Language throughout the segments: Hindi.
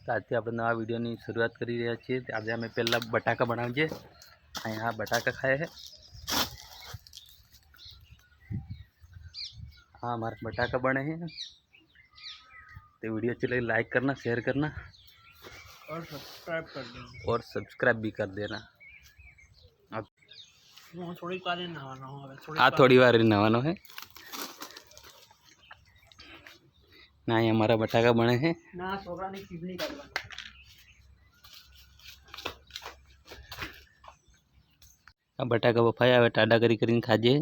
तो आज આપણે નવા વિડીયોની શરૂઆત કરી રહ્યા છીએ। આજે અમે પહેલાં બટાકા બનાવીએ। અહીંયા બટાકા ખાય છે। हाँ हमारे बटाका बने हैं। तो वीडियो अच्छी लगे लाइक करना, शेयर करना और सब्सक्राइब कर देना और सब्सक्राइब भी कर देना। अब थोड़ी बार नहाना हो थोड़ी बार नहाना है ना। ये हमारा बटाका बने हैं ना छोकरा ने खींचनी करवा। अब बटाका बफाया हवे टाडा करी करीने खाजे।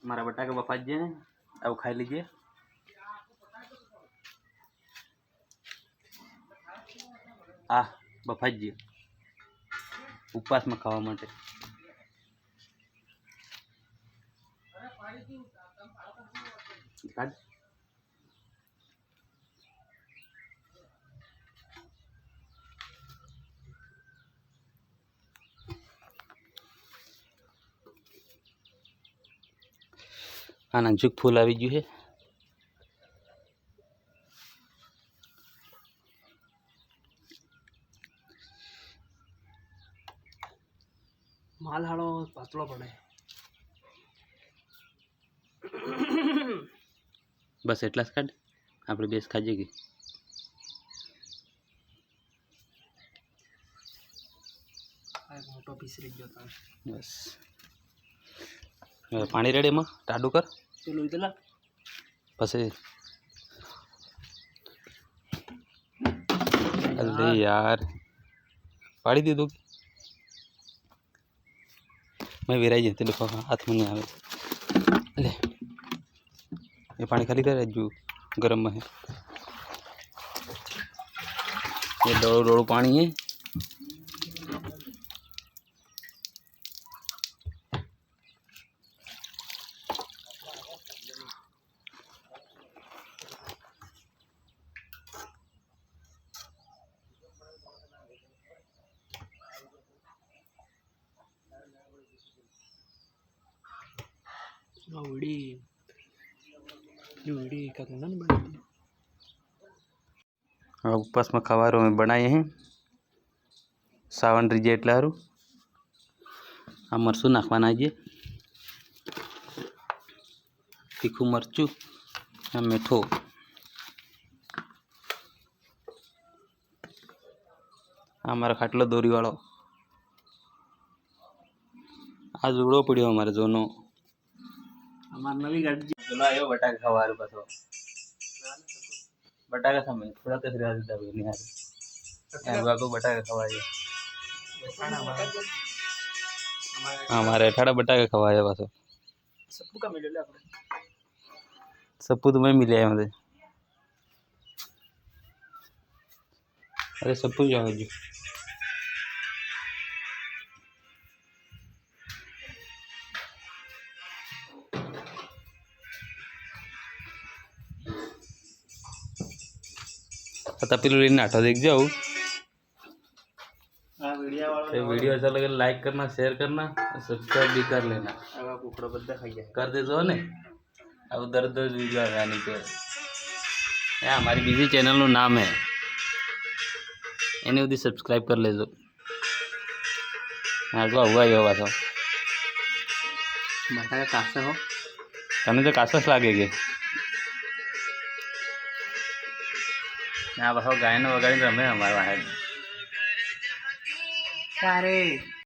हमारा बटाका बफा जे अब खाई लीजिए। आ बफाजी उपवास में खावा माटे। हाँ नाजुक फूल आई गयु है। माल हाड़ो पातलो पड़े। बस एटला ज काढ आपणे बेस खाजे की मोटो पीस रही गयो था। बस पानी रेडी में टाडू कर चलो इधर पसे। अरे यार पाड़ी दे दो मैं विराई जाती देखो हाथ में नहीं आवे। ले ये पानी खाली कर जो गरम में है। ये डोड़ो डोड़ो पानी है। उपवास में खवारो में बनाए हैं सावन रीजे एटला हारू। आ मरचू नाखवाना है तीखू मरचू आ मीठो। हमारा खाटलो दोरी वालो आज उड़ो पड़ो हमारे जोनो। हमार नवी गाड़ी चलो आयो बटाका खवार पाछो बटाका समय थोड़ा कसरी आ देता नहीं यार बाबू बटाका खवाए। हमारे अठाड़ा बटाका खवाया पाछो सबको का मिले ले आपने सबको तो मैं मिले मुझे। अरे सबको जाओ जी पता पिलो लेने आठो देख जाओ। वीडियो अच्छा लगे लाइक करना, शेयर करना, सब्सक्राइब भी कर लेना। कुकड़ो बद्दा खाइए कर दे जो ने अब दर्द दर्द वीडियो आने के हमारी बिजी चैनल नु नाम है एने उदी सब्सक्राइब कर लेजो। आगो हुआ यो पाछो बटाका कासा हो तने तो कासस लागे के यहाँ पाछो गाय ने वगाड़ी रमे हमारे वाहन। सारे